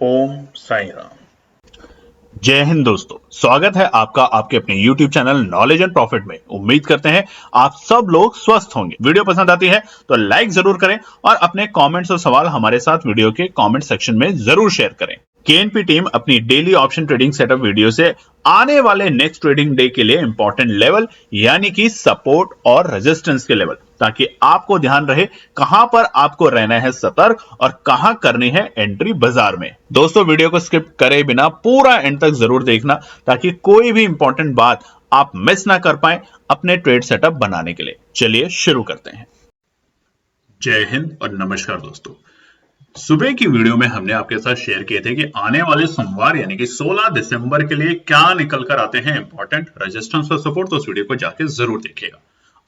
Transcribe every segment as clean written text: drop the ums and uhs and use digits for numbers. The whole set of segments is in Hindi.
ओम साई राम। जय हिंद दोस्तों, स्वागत है आपका आपके अपने YouTube channel knowledge and profit में। उम्मीद करते हैं आप सब लोग स्वस्थ होंगे। वीडियो पसंद आती है तो लाइक जरूर करें और अपने कमेंट्स और सवाल हमारे साथ वीडियो के कमेंट सेक्शन में जरूर शेयर करें। केएनपी टीम अपनी daily option trading setup video से आने वाले नेक्स्ट ट्रेडिंग डे के लिए इंपॉर्टेंट लेवल यानी कि सपोर्ट और रेजिस्टेंस के लेवल, ताकि आपको ध्यान रहे कहां पर आपको रहना है सतर्क और कहां करनी है एंट्री बाजार में। दोस्तों, वीडियो को स्किप करे बिना पूरा एंड तक जरूर देखना ताकि कोई भी इंपॉर्टेंट बात आप मिस ना कर पाए अपने ट्रेड सेटअप बनाने के लिए। चलिए शुरू करते हैं। जय हिंद और नमस्कार दोस्तों। सुबह की वीडियो में हमने आपके साथ शेयर किए थे कि आने वाले सोमवार यानी कि 16 दिसंबर के लिए क्या निकल कर आते हैं इंपॉर्टेंट रेजिस्टेंस और सपोर्ट। तो उस वीडियो को जाके जरूर देखिएगा।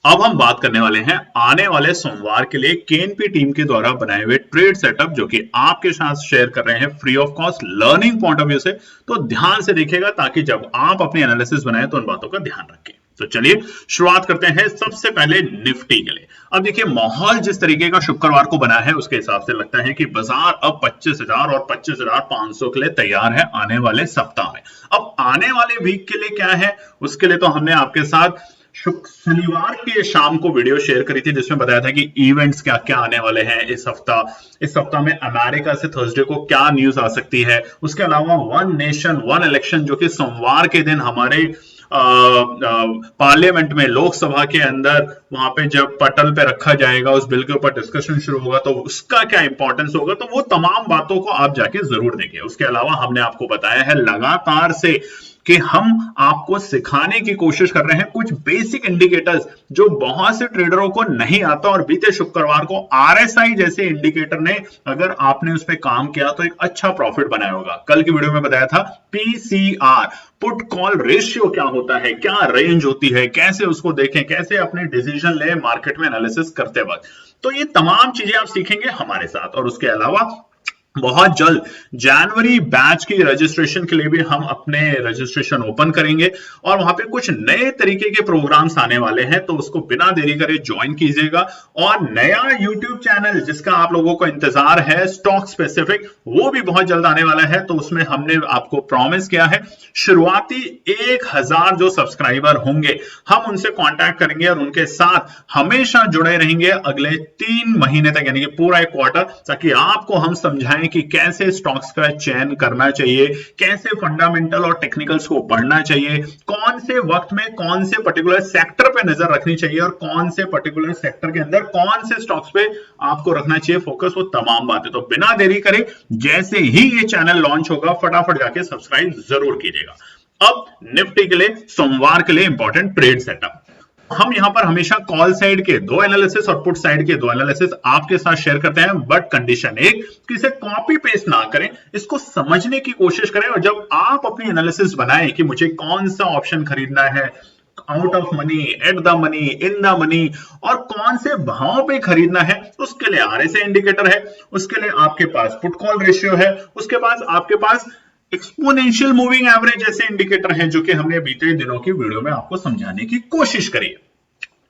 अब हम बात करने वाले हैं आने वाले सोमवार के लिए केएनपी टीम के द्वारा बनाए हुए ट्रेड सेटअप, जो कि आपके साथ शेयर कर रहे हैं free of cost learning point of view से। तो ध्यान से देखिएगा ताकि जब आप अपनी एनालिसिस बनाए तो उन बातों का ध्यान रखें। तो चलिए शुरुआत करते हैं सबसे पहले निफ्टी के लिए। अब देखिए, माहौल जिस तरीके का शुक्रवार को बना है उसके हिसाब से लगता है कि बाजार अब 25,000 और 25,500 के लिए तैयार है आने वाले सप्ताह में। अब आने वाले वीक के लिए क्या है, उसके लिए तो हमने आपके साथ शनिवार के शाम को वीडियो शेयर करी थी जिसमें बताया था कि इवेंट्स क्या क्या आने वाले हैं इस सप्ताह में अमेरिका से थर्सडे को क्या न्यूज आ सकती है। उसके अलावा वन नेशन वन इलेक्शन जो कि सोमवार के दिन हमारे पार्लियामेंट में लोकसभा के अंदर वहां पे जब पटल पे रखा जाएगा, उस बिल के ऊपर डिस्कशन शुरू होगा तो उसका क्या इंपॉर्टेंस होगा, तो वो तमाम बातों को आप जाके जरूर देखिए। उसके अलावा हमने आपको बताया है लगातार से कि हम आपको सिखाने की कोशिश कर रहे हैं कुछ बेसिक इंडिकेटर्स जो बहुत से ट्रेडरों को नहीं आता, और बीते शुक्रवार को आरएसआई जैसे इंडिकेटर ने अगर आपने उस पर काम किया तो एक अच्छा प्रॉफिट बनाया होगा। कल की वीडियो में बताया था पीसीआर पुट कॉल रेशियो क्या होता है, क्या रेंज होती है, कैसे उसको देखें, कैसे अपने डिसीजन ले मार्केट में एनालिसिस करते वक्त। तो ये तमाम चीजें आप सीखेंगे हमारे साथ। और उसके अलावा बहुत जल्द जनवरी बैच की रजिस्ट्रेशन के लिए भी हम अपने रजिस्ट्रेशन ओपन करेंगे और वहां पे कुछ नए तरीके के प्रोग्राम्स आने वाले हैं, तो उसको बिना देरी करे ज्वाइन कीजिएगा। और नया YouTube चैनल जिसका आप लोगों को इंतजार है स्टॉक स्पेसिफिक, वो भी बहुत जल्द आने वाला है। तो उसमें हमने आपको प्रॉमिस किया है शुरुआती 1000 जो सब्सक्राइबर होंगे हम उनसे कांटेक्ट करेंगे और उनके साथ हमेशा जुड़े रहेंगे अगले 3 महीने तक, यानी कि पूरा एक क्वार्टर, ताकि आपको हम समझाएं कि कैसे स्टॉक्स का चयन करना चाहिए, कैसे फंडामेंटल और टेक्निकल्स को पढ़ना चाहिए, कौन से वक्त में कौन से पर्टिकुलर सेक्टर पे नजर रखनी चाहिए और कौन से पर्टिकुलर सेक्टर के अंदर कौन से स्टॉक्स पे आपको रखना चाहिए फोकस, वो तमाम बातें। तो बिना देरी करे जैसे ही ये चैनल लॉन्च होगा फटाफट जाके सब्सक्राइब जरूर कीजिएगा। अब निफ्टी के लिए सोमवार के लिए इंपॉर्टेंट ट्रेड सेटअप, हम यहां पर हमेशा कॉल साइड के 2 एनालिसिस और पुट साइड के 2 एनालिसिस आपके साथ शेयर करते हैं, बट कंडीशन एक कि इसे कॉपी पेस्ट ना करें, इसको समझने की कोशिश करें। और जब आप अपनी एनालिसिस बनाएं कि मुझे कौन सा ऑप्शन खरीदना है, out of money, at the money, in the money, और कौन से भाव पे खरीदना है, उसके लिए आरएसआई इंडिकेटर है, उसके लिए आपके पास पुट कॉल रेशियो है, उसके पास आपके पास एक्सपोनेंशियल मूविंग एवरेज जैसे इंडिकेटर हैं जो कि हमने बीते दिनों की वीडियो में आपको समझाने की कोशिश करी है।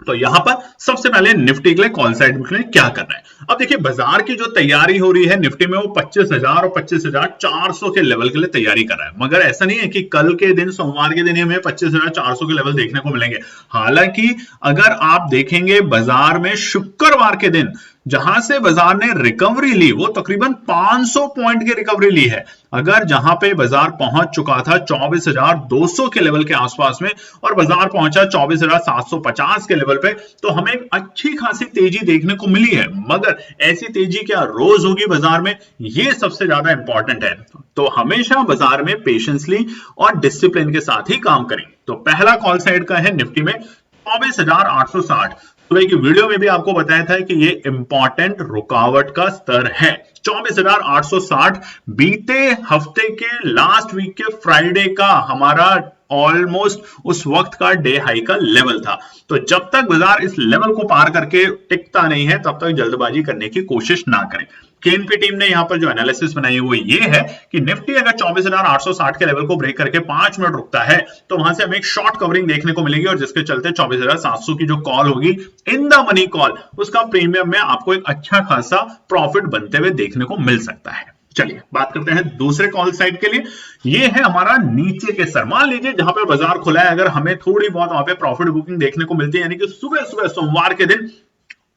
तो यहां पर सबसे पहले निफ्टी के लिए कॉल साइड में क्या करना है। अब देखिए, बाजार की जो तैयारी हो रही है निफ्टी में वो 25,000 और 25,400 के लेवल के लिए तैयारी कर रहा है, मगर ऐसा नहीं है कि कल के दिन सोमवार के दिन हमें 25,400 के लेवल देखने को मिलेंगे। हालांकि अगर आप देखेंगे बाजार में शुक्रवार के दिन जहां से बाजार ने रिकवरी ली वो तकरीबन 500 पॉइंट की रिकवरी ली है। अगर जहां पे बाजार पहुंच चुका था 24,200 के लेवल के आसपास में और बाजार पहुंचा 24,750 के लेवल पे, तो हमें अच्छी खासी तेजी देखने को मिली है। मगर ऐसी तेजी क्या रोज होगी बाजार में, ये सबसे ज्यादा इंपॉर्टेंट है। तो हमेशा बाजार में पेशेंसली और डिसिप्लिन के साथ ही काम करें। तो पहला कॉल साइड का है निफ्टी में 24,860। सुबह की वीडियो में भी आपको बताया था कि ये इंपॉर्टेंट रुकावट का स्तर है 24,860। बीते हफ्ते के लास्ट वीक के फ्राइडे का हमारा ऑलमोस्ट उस वक्त का डे हाई का लेवल था। तो जब तक बाजार इस लेवल को पार करके टिकता नहीं है तब तक जल्दबाजी करने की कोशिश ना करें। केएनपी टीम ने यहां पर जो एनालिसिस बनाई वो ये है कि निफ्टी अगर 24,860 के लेवल को ब्रेक करके 5 मिनट रुकता है तो वहां से हमें एक शॉर्ट कवरिंग देखने को मिलेगी और जिसके चलते 24,700 की जो कॉल होगी इन द मनी कॉल, उसका प्रीमियम में आपको एक अच्छा खासा प्रॉफिट बनते हुए देखने को मिल सकता है। चलिए बात करते हैं दूसरे कॉल साइड के लिए। ये है हमारा नीचे के सर। मान लीजिए जहां पे बाजार खुला है, अगर हमें थोड़ी बहुत वहां पे प्रॉफिट बुकिंग देखने को मिलती है, यानी कि सुबह सुबह सोमवार के दिन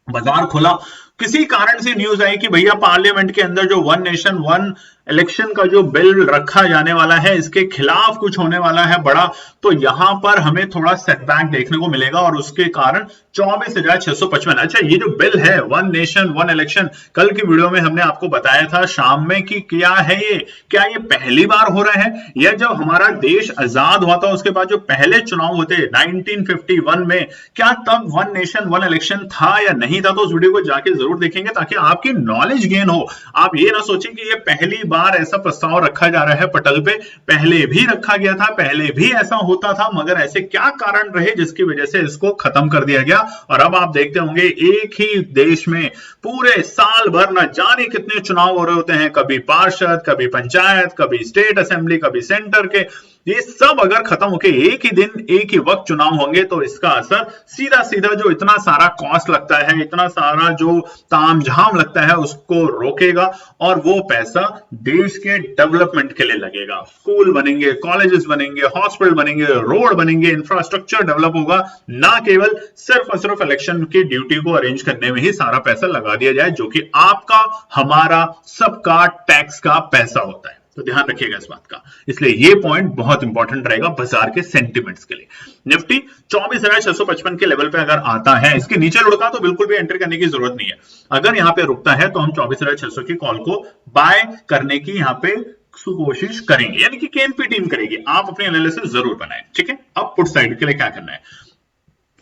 बाजार खुला, किसी कारण से न्यूज आई कि भैया पार्लियामेंट के अंदर जो वन नेशन वन इलेक्शन का जो बिल रखा जाने वाला है, इसके खिलाफ कुछ होने वाला है बड़ा, तो यहां पर हमें थोड़ा सेटबैक देखने को मिलेगा और उसके कारण 24,655। अच्छा, ये जो बिल है वन नेशन वन इलेक्शन, कल की वीडियो में हमने आपको बताया था शाम में कि क्या है ये, क्या ये पहली बार हो रहा है, या जब हमारा देश आजाद हुआ था उसके बाद जो पहले चुनाव होते 1951 में, क्या तब वन नेशन वन इलेक्शन था या नहीं था? तो उस वीडियो को जाके जरूर देखेंगे ताकि आपकी नॉलेज गेन हो। आप ये ना सोचें कि ये पहली बार ऐसा प्रस्ताव रखा जा रहा है पटल पे, पहले भी रखा गया था, पहले भी ऐसा होता था, मगर ऐसे क्या कारण रहे जिसकी वजह से इसको खत्म कर दिया गया। और अब आप देखते होंगे एक ही देश में पूरे साल भर न जाने कितने चुनाव हो रहे होते हैं, कभी पार्षद, कभी पंचायत, कभी स्टेट असेंबली, कभी सेंटर के, ये सब अगर खत्म होके एक ही दिन एक ही वक्त चुनाव होंगे तो इसका असर सीधा सीधा जो इतना सारा कॉस्ट लगता है, इतना सारा जो तामझाम लगता है, उसको रोकेगा और वो पैसा देश के डेवलपमेंट के लिए लगेगा। स्कूल बनेंगे, कॉलेजेस बनेंगे, हॉस्पिटल बनेंगे, रोड बनेंगे, इंफ्रास्ट्रक्चर डेवलप होगा, ना केवल सिर्फ और सिर्फ इलेक्शन की ड्यूटी को अरेंज करने में ही सारा पैसा लगा दिया जाए, जो कि आपका, हमारा, सबका टैक्स का पैसा होता है। तो ध्यान रखिएगा इस बात का, इसलिए ये पॉइंट बहुत इंपॉर्टेंट रहेगा बाजार के सेंटिमेंट्स के लिए। निफ्टी 24,655 के लेवल पे अगर आता है, इसके नीचे लुढ़का तो बिल्कुल भी एंटर करने की जरूरत नहीं है। अगर यहां पे रुकता है तो हम 24,600 की कॉल को बाय करने की यहां पे कोशिश करेंगे, यानी कि केएनपी टीम करेगी। आप अपने एनालिसिस जरूर बनाएं, ठीक है। अब पुट साइड के लिए क्या करना है?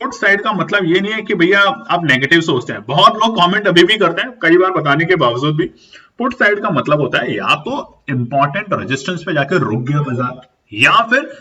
पुट साइड का मतलब ये नहीं है कि भैया आप नेगेटिव सोचते हैं। बहुत लोग कमेंट अभी भी करते हैं, कई बार बताने के बावजूद भी। पुट साइड का मतलब होता है या तो इंपॉर्टेंट रेजिस्टेंस पे जाकर रुक गया बाजार, या फिर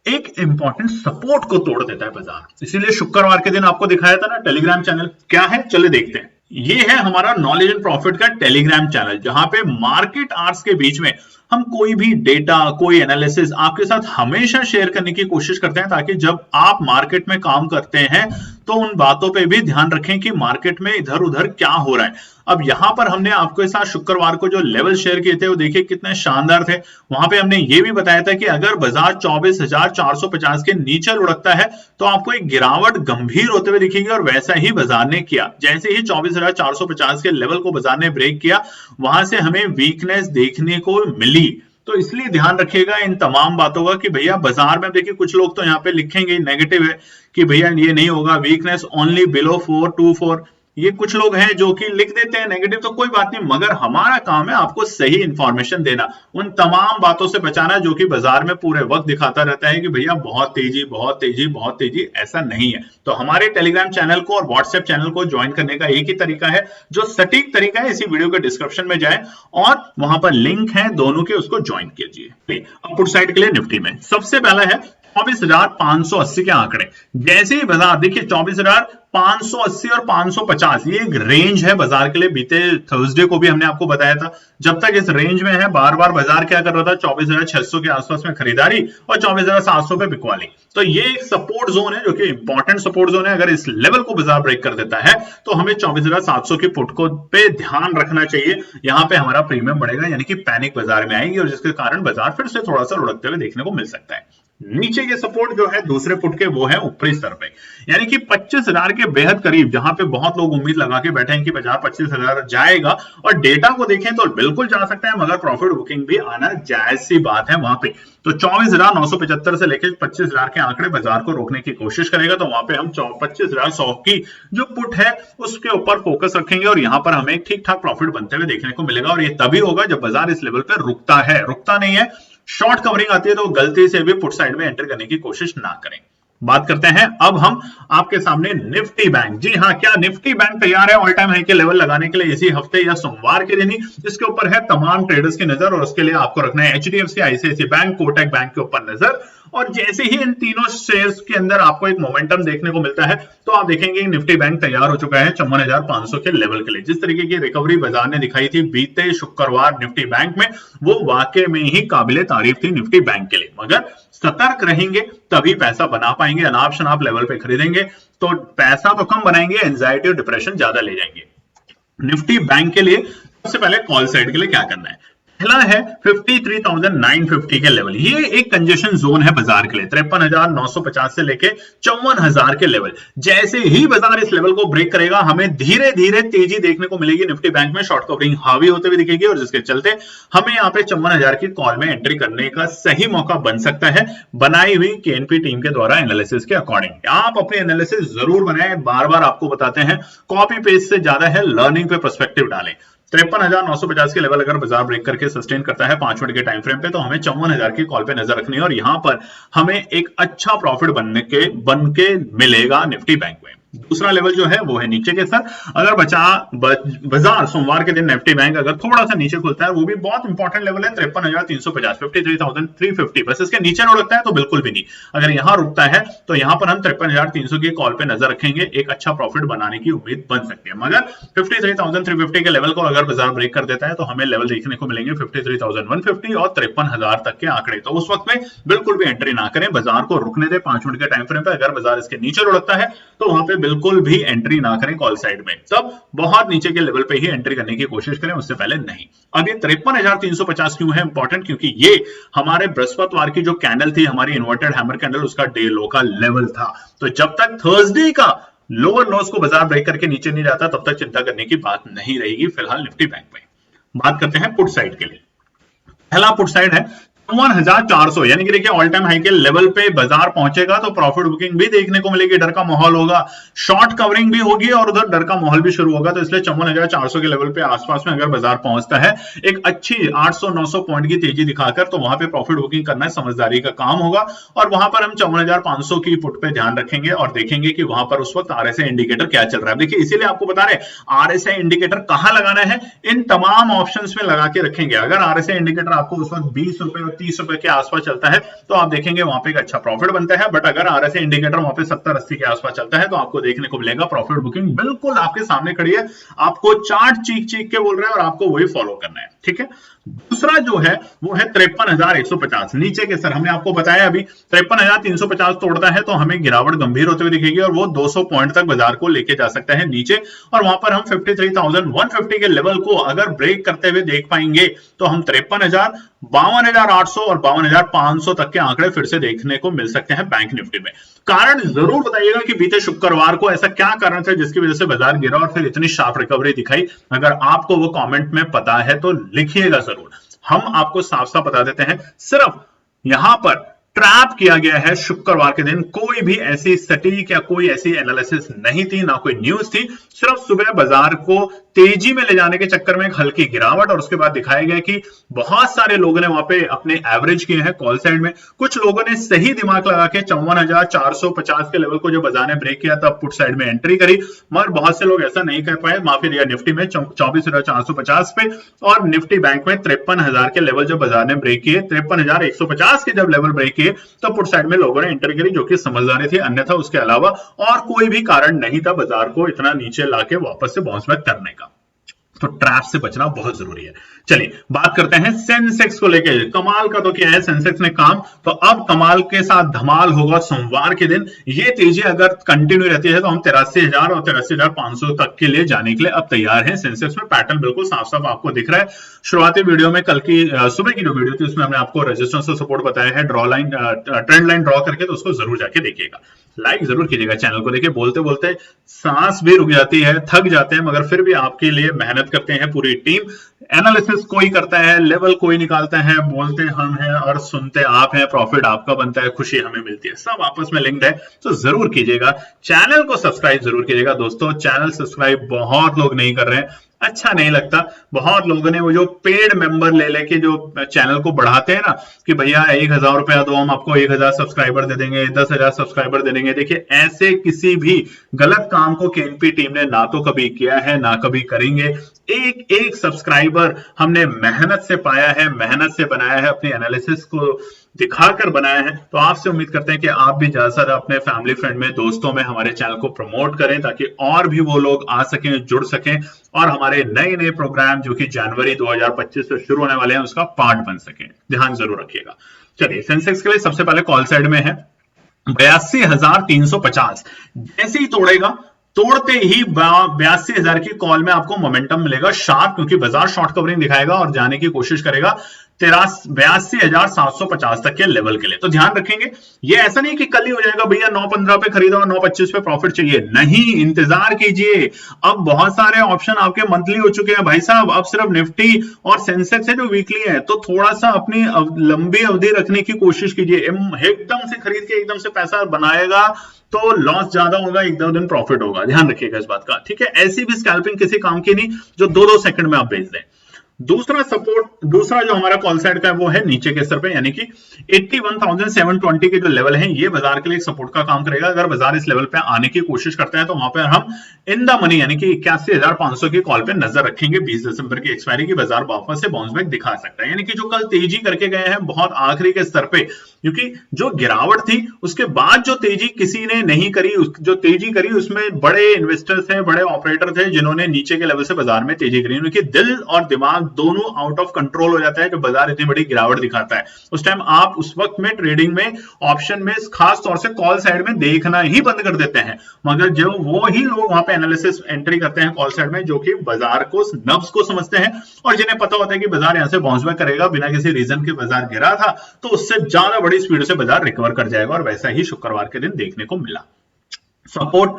एक इंपॉर्टेंट सपोर्ट को तोड़ देता है बाजार। इसीलिए शुक्रवार के दिन आपको दिखाया था ना टेलीग्राम चैनल, क्या है चले देखते हैं। ये है हमारा नॉलेज एंड प्रॉफिट का टेलीग्राम चैनल, जहां पे मार्केट आवर्स के बीच में हम कोई भी डेटा, कोई एनालिसिस आपके साथ हमेशा शेयर करने की कोशिश करते हैं, ताकि जब आप मार्केट में काम करते हैं तो उन बातों पे भी ध्यान रखें कि मार्केट में इधर उधर क्या हो रहा है। अब यहां पर हमने आपके साथ शुक्रवार को जो लेवल शेयर किए थे वो देखिए कितने शानदार थे। वहां पे हमने ये भी बताया था कि अगर बाजार 24,450 के नीचे लुढ़कता है तो आपको एक गिरावट गंभीर होते हुए दिखेगी, और वैसा ही बाजार ने किया। जैसे ही 24,450 के लेवल को बाजार ने ब्रेक किया, वहां से हमें वीकनेस देखने को मिली। तो इसलिए ध्यान रखिएगा इन तमाम बातों का कि भैया बाजार में देखिए कुछ लोग तो यहाँ पे लिखेंगे नेगेटिव है कि भैया ये नहीं होगा, वीकनेस ओनली बिलो 424, ये कुछ लोग हैं जो कि लिख देते हैं नेगेटिव, तो कोई बात नहीं, मगर हमारा काम है आपको सही इंफॉर्मेशन देना, उन तमाम बातों से बचाना जो कि बाजार में पूरे वक्त दिखाता रहता है कि भैया बहुत तेजी बहुत तेजी बहुत तेजी, ऐसा नहीं है। तो हमारे टेलीग्राम चैनल को और व्हाट्सएप चैनल को ज्वाइन करने का एक ही तरीका है, जो सटीक तरीका है, इसी वीडियो के डिस्क्रिप्शन में जाए और वहां पर लिंक है दोनों के, उसको ज्वाइन कीजिए। अब पुट साइड के लिए निफ्टी में सबसे पहला है 24,580 के आंकड़े। जैसे ही बाजार देखिए 24,580 और 550, ये एक रेंज है बाजार के लिए। बीते थर्सडे को भी हमने आपको बताया था, जब तक इस रेंज में है बार बार बाजार क्या कर रहा था, 24,600 के आसपास में खरीदारी और 24,700 पे बिकवाली। तो ये एक सपोर्ट जोन है जो कि इंपॉर्टेंट सपोर्ट जोन है। अगर इस लेवल को बाजार ब्रेक कर देता है तो हमें 24,700 की पुट को पे ध्यान रखना चाहिए। यहां पे हमारा प्रीमियम बढ़ेगा, यानी कि पैनिक बाजार में आएगी और जिसके कारण बाजार फिर से थोड़ा सा लुढ़कते हुए देखने को मिल सकता है। नीचे के सपोर्ट जो है दूसरे पुट के, वो है ऊपरी स्तर पे, यानी कि 25,000 के बेहद करीब, जहां पे बहुत लोग उम्मीद लगा के बैठे हैं कि बाजार 25,000 जाएगा, और डेटा को देखें तो बिल्कुल जा सकता है, मगर प्रॉफिट बुकिंग भी आना जायज सी बात है वहां पे। तो 24,975 से लेकर 25,000 के आंकड़े बाजार को रोकने की कोशिश करेगा, तो वहां पे हम 25,100 की जो पुट है उसके ऊपर फोकस रखेंगे और यहां पर हमें ठीक ठाक प्रॉफिट बनते हुए देखने को मिलेगा। और ये तभी होगा जब बाजार इस लेवल पर रुकता है, रुकता नहीं है, शॉर्ट कवरिंग आती है तो गलती से भी पुट साइड में एंटर करने की कोशिश ना करें। बात करते हैं अब हम आपके सामने निफ्टी बैंक। जी हाँ, क्या निफ्टी बैंक तैयार है ऑल टाइम हाई के लेवल लगाने के लिए इसी हफ्ते या सोमवार के दिन ही? इसके ऊपर है तमाम ट्रेडर्स की नजर, और उसके लिए आपको रखना है HDFC, ICICI bank, Kotak bank के ऊपर नजर। और जैसे ही इन तीनों शेयर्स के अंदर आपको एक मोमेंटम देखने को मिलता है, तो आप देखेंगे निफ्टी बैंक तैयार हो चुका है 54,500 के लेवल के लिए। जिस तरीके की रिकवरी बाजार ने दिखाई थी बीते शुक्रवार निफ्टी बैंक में, वो वाकई में ही काबिले तारीफ थी निफ्टी बैंक के लिए। मगर सतर्क रहेंगे तभी पैसा बना पाएंगे। अनाप शनाप लेवल पे खरीदेंगे तो पैसा तो कम बनाएंगे, एंजाइटी और डिप्रेशन ज्यादा ले जाएंगे। निफ्टी बैंक के लिए सबसे पहले कॉल साइड के लिए क्या करना है? पहला है 53,950 के लेवल। ये एक कंजेशन जोन है बाजार के लिए, 53,950 से लेके 54,000 के लेवल। जैसे ही बाजार इस लेवल को ब्रेक करेगा, हमें धीरे धीरे तेजी देखने को मिलेगी। निफ्टी बैंक में शॉर्ट कवरिंग हावी होते हुए दिखेगी और जिसके चलते हमें यहाँ पे 54,000 की कॉल में एंट्री करने का सही मौका बन सकता है, बनाई हुई केएनपी टीम के द्वारा एनालिसिस के अकॉर्डिंग। आप अपनी एनालिसिस जरूर बनाएं, बार बार आपको बताते हैं, कॉपी पेस्ट से ज्यादा है लर्निंग पे पर्सपेक्टिव डालें। 53,950 के लेवल अगर बाजार ब्रेक करके सस्टेन करता है 5 मिनट के टाइम फ्रेम पे, तो हमें 54,000 की कॉल पे नजर रखनी है और यहां पर हमें एक अच्छा प्रॉफिट बन के मिलेगा निफ्टी बैंक में। दूसरा लेवल जो है वो है नीचे के सर, अगर बाजार सोमवार के दिन निफ्टी बैंक अगर थोड़ा सा नीचे खुलता है, वो भी बहुत इंपॉर्टेंट लेवल है 53,350, 53,350, बस इसके नीचे न रुकता है तो बिल्कुल भी नहीं। अगर यहां रुकता है तो यहां पर हम 53,300 की कॉल पे नजर रखेंगे, एक अच्छा प्रॉफिट बनाने की उम्मीद बन सकती है। मगर 53,350 के लेवल को अगर बाजार ब्रेक कर देता है तो हमें लेवल देखने को मिलेंगे 53,150 और 53,000 तक के आंकड़े। तो उस वक्त में बिल्कुल भी एंट्री ना करें, बाजार को रुकने दे 5 मिनट के टाइम फ्रेम पे। अगर बाजार इसके नीचे लुढ़कता है तो वहां पे बिल्कुल भी एंट्री ना करें कॉल साइड में, तब बहुत नीचे के लेवल पे ही एंट्री करने की कोशिश करें, उससे पहले नहीं। अब ये 53,350 क्यों है इंपॉर्टेंट, क्योंकि ये हमारे बृहस्पतिवार की जो कैंडल थी, हमारी इन्वर्टेड हैमर कैंडल, उसका डे लो का लेवल था। तो जब तक थर्सडे का लोअर लॉस को बाजार ब्रेक करके नीचे नहीं जाता, तब तक चिंता करने की बात नहीं रहेगी फिलहाल निफ्टी बैंक में। बात करते हैं पुट साइड के लिए। पहला पुट साइड है 51,400, यानी कि देखिए ऑल टाइम हाई के लेवल पे बाजार पहुंचेगा तो प्रॉफिट बुकिंग भी देखने को मिलेगी, डर का माहौल होगा, शॉर्ट कवरिंग भी होगी और उधर डर का माहौल भी शुरू होगा। तो इसलिए 54,400 के लेवल पे आसपास में अगर बाजार पहुंचता है, एक अच्छी 800-900 पॉइंट की तेजी दिखाकर, तो वहां पे प्रॉफिट बुकिंग करना समझदारी का काम होगा और वहां पर हम 54,500 की पुट पे ध्यान रखेंगे और देखेंगे कि वहां पर उस वक्त आरएसआई इंडिकेटर क्या चल रहा है। देखिए इसीलिए आपको बता रहे आरएसआई इंडिकेटर कहां लगाना है, इन तमाम ऑप्शंस में लगा के रखेंगे। अगर आरएसआई इंडिकेटर आपको उस वक्त 20 रुपए और 30 रुपए के आसपास चलता है तो आप देखेंगे वहां पे एक अच्छा प्रॉफिट बनता है। बट अगर आरएसआई इंडिकेटर वहां पे 70-80 के आसपास चलता है तो आपको देखने को मिलेगा प्रॉफिट बुकिंग बिल्कुल आपके सामने खड़ी है, आपको चार्ट चीख के बोल रहा है और आपको वही फॉलो करना है, ठीक है। दूसरा जो है वो है 53,150 नीचे के सर, हमने आपको बताया अभी 53,350 तोड़ता है तो हमें गिरावट गंभीर होते हुए दिखेगी और वो 200 पॉइंट तक बाजार को लेके जा सकता है नीचे, और वहां पर हम 53,150 के लेवल को अगर ब्रेक करते हुए देख पाएंगे तो हम 53,000, 52,800 और 52,500 तक के आंकड़े फिर से देखने को मिल सकते हैं बैंक निफ्टी में। कारण जरूर बताइएगा कि बीते शुक्रवार को ऐसा क्या कारण था जिसकी वजह से बाजार गिरा और फिर इतनी शार्प रिकवरी दिखाई। अगर आपको वो कमेंट में पता है तो लिखिएगा जरूर, हम आपको साफ साफ बता देते हैं। सिर्फ यहां पर ट्रैप किया गया है शुक्रवार के दिन, कोई भी ऐसी सटीक या कोई ऐसी एनालिसिस नहीं थी, ना कोई न्यूज थी, सिर्फ सुबह बाजार को तेजी में ले जाने के चक्कर में एक हल्की गिरावट और उसके बाद दिखाया गया कि बहुत सारे लोगों ने वहां पे अपने एवरेज किए हैं कॉल साइड में। कुछ लोगों ने सही दिमाग लगा के 54,450 के लेवल को जो बाजार ने ब्रेक किया तब पुट साइड में एंट्री करी, मगर बहुत से लोग ऐसा नहीं कर पाए, माफी दिया निफ्टी में 24,450 पे और निफ्टी बैंक में 53,000 के लेवल जब बाजार ने ब्रेक किए, 53,150 के जब लेवल ब्रेक किए तो पुट साइड में लोगों ने एंट्री करी, जो कि समझदारी थी। अन्यथा उसके अलावा और कोई भी कारण नहीं था बाजार को इतना नीचे लाके वापस से बाउंस बैक करने का। तो ट्रैप से बचना बहुत जरूरी है। चलिए बात करते हैं सेंसेक्स को लेके। कमाल का तो क्या है, सेंसेक्स ने काम, तो अब कमाल के साथ धमाल होगा सोमवार के दिन। ये तेजी अगर कंटिन्यू रहती है तो हम 83,000 और 83,500 तक के लिए जाने के लिए अब तैयार हैं। सेंसेक्स में पैटर्न बिल्कुल साफ साफ आपको दिख रहा है। शुरुआती वीडियो में कल की सुबह की जो वीडियो थी उसमें हमने आपको रेजिस्टेंस और सपोर्ट बताया है, draw line trend line draw करके, तो उसको जरूर जाके देखिएगा, लाइक जरूर कीजिएगा चैनल को। देखिए बोलते बोलते सांस भी रुक जाती है, थक जाते हैं, मगर फिर भी आपके लिए मेहनत करते हैं पूरी टीम। एनालिसिस कोई करता है, लेवल कोई निकालता है, बोलते हम हैं और सुनते आप हैं, प्रॉफिट आपका बनता है, खुशी हमें मिलती है, सब आपस में लिंक्ड है। तो जरूर कीजिएगा, चैनल को सब्सक्राइब जरूर कीजिएगा दोस्तों। चैनल सब्सक्राइब बहुत लोग नहीं कर रहे हैं, अच्छा नहीं लगता। बहुत लोगों ने वो जो पेड मेंबर ले लेके जो चैनल को बढ़ाते हैं ना कि भैया 1,000 रुपया दो, हम आपको 1,000 सब्सक्राइबर दे देंगे, 10,000 सब्सक्राइबर दे देंगे। देखिए ऐसे किसी भी गलत काम को केएनपी टीम ने ना तो कभी किया है ना कभी करेंगे। एक एक सब्सक्राइबर हमने मेहनत से पाया है, मेहनत से बनाया है, अपनी एनालिसिस को दिखाकर बनाया है। तो आपसे उम्मीद करते हैं कि आप भी ज्यादा से ज्यादा अपने फैमिली फ्रेंड में, दोस्तों में हमारे चैनल को प्रमोट करें ताकि और भी वो लोग आ सकें, जुड़ सकें और हमारे नए नए प्रोग्राम जो कि जनवरी 2025 से शुरू होने वाले हैं उसका पार्ट बन सकें। ध्यान जरूर रखिएगा। चलिए सेंसेक्स के लिए सबसे पहले कॉल साइड में है 82,350। जैसे ही तोड़ेगा तोड़ते ही 82,000 की कॉल में आपको मोमेंटम मिलेगा शार्प, क्योंकि बाजार शॉर्ट कवरिंग दिखाएगा और जाने की कोशिश करेगा 82,750 तक के लेवल के लिए। तो ध्यान रखेंगे, ये ऐसा नहीं कि कल ही हो जाएगा भैया 9.15 पे खरीदा और 9.25 पे प्रॉफिट चाहिए, नहीं, इंतजार कीजिए। अब बहुत सारे ऑप्शन आपके मंथली हो चुके हैं भाई साहब, अब सिर्फ निफ्टी और सेंसेक्स है जो वीकली है, तो थोड़ा सा अपनी लंबी अवधि रखने की कोशिश कीजिए। एकदम से खरीद के एकदम से पैसा बनाएगा तो लॉस ज्यादा होगा, एक दो दिन प्रॉफिट होगा, ध्यान रखिएगा इस बात का, ठीक है। ऐसी भी स्कैल्पिंग किसी काम की नहीं जो 2-2 सेकंड में आप बेच दें। दूसरा सपोर्ट, दूसरा जो हमारा कॉल साइड का है वो है नीचे के स्तर पे, यानी कि 81,720 के जो लेवल है ये बाजार के लिए एक सपोर्ट का काम करेगा। अगर बाजार इस लेवल पे आने की कोशिश करता है तो वहां पे हम इन द मनी यानी कि 81,500 की कॉल पे नजर रखेंगे। 20 दिसंबर की एक्सपायरी की बाजार वापस से बाउंस बैक दिखा सकता है, यानी कि जो कल तेजी करके गए हैं बहुत आखिरी के स्तर पे, क्योंकि जो गिरावट थी उसके बाद जो तेजी किसी ने नहीं करी, जो तेजी करी उसमें बड़े इन्वेस्टर्स थे, बड़े ऑपरेटर थे जिन्होंने नीचे के लेवल से बाजार में तेजी करी, उनके दिल और दिमाग दोनों आउट ऑफ कंट्रोल हो जाता है जब बाजार इतनी बड़ी गिरावट दिखाता है। उस टाइम आप उस वक्त में ट्रेडिंग में, ऑप्शन में, खास तौर से कॉल साइड में देखना ही बंद कर देते हैं। मगर जो वो ही लोग वहां पे एनालिसिस एंट्री करते हैं कॉल साइड में, जो कि बाजार को, नब्ज को समझते हैं और जिन्हें पता होता है कि बाजार यहां से बाउंस बैक करेगा, बिना किसी रीजन के बाजार गिरा था तो उससे ज्यादा बड़ी स्पीड से बाजार रिकवर कर जाएगा, और वैसा ही शुक्रवार के दिन देखने को मिला। सपोर्ट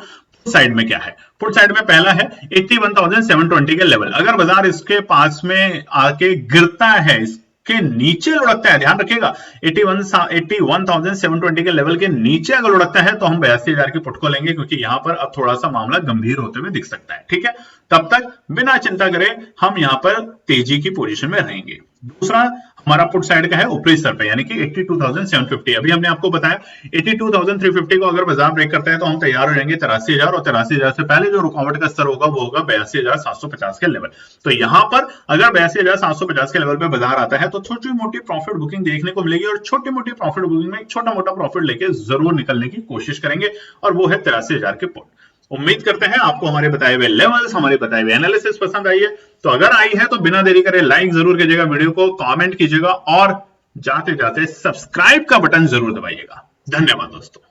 साइड में क्या है? पुट साइड में पहला है 81,720 के लेवल। अगर बाजार इसके पास में आके गिरता है, इसके नीचे लुढ़कता है, ध्यान रखिएगा 81,720 के लेवल के नीचे अगर लुढ़कता है तो हम 82,000 की पुट को लेंगे, क्योंकि यहां पर अब थोड़ा सा मामला गंभीर होते हुए दिख सकता है, ठीक है। तब तक बिना चिंता करे हम यहां पर तेजी की पोजीशन में रहेंगे। दूसरा हमारा पुट साइड का है ऊपरी स्तर पे, यानी कि 82,750। अभी हमने आपको बताया 82,350 को अगर बाजार ब्रेक करता है तो हम तैयार हो जाएंगे 83,000, और 83,000 से पहले जो रुकावट का स्तर होगा वो होगा 82,750 के लेवल। तो यहां पर अगर 82,750 के लेवल पे बाजार आता है तो छोटी मोटी प्रॉफिट बुकिंग देखने को मिलेगी, और छोटी मोटी प्रॉफिट बुकिंग में एक छोटा मोटा प्रॉफिट लेके जरूर निकलने की कोशिश करेंगे, और वो है 83,000 के पुट। उम्मीद करते हैं आपको हमारे बताए हुए लेवल्स, हमारे बताए हुए एनालिसिस पसंद आई है। तो अगर आई है तो बिना देरी करे लाइक जरूर कीजिएगा वीडियो को, कमेंट कीजिएगा, और जाते जाते सब्सक्राइब का बटन जरूर दबाइएगा। धन्यवाद दोस्तों।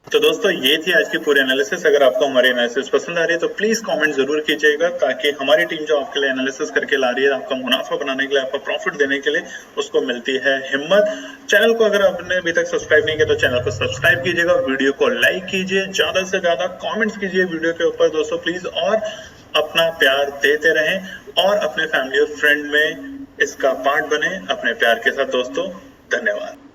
तो दोस्तों ये थी आज की पूरी एनालिसिस। अगर आपको हमारी एनालिसिस पसंद आ रही है तो प्लीज कमेंट जरूर कीजिएगा, ताकि हमारी टीम जो आपके लिए एनालिसिस करके ला रही है, आपका मुनाफा बनाने के लिए, आपको प्रॉफिट देने के लिए, उसको मिलती है हिम्मत। चैनल को अगर आपने अभी तक सब्सक्राइब नहीं किया तो चैनल को सब्सक्राइब कीजिएगा, वीडियो को लाइक कीजिए, ज्यादा से ज्यादा कॉमेंट्स कीजिए वीडियो के ऊपर दोस्तों प्लीज, और अपना प्यार देते रहें और अपने फैमिली और फ्रेंड में इसका पार्ट बने अपने प्यार के साथ दोस्तों। धन्यवाद।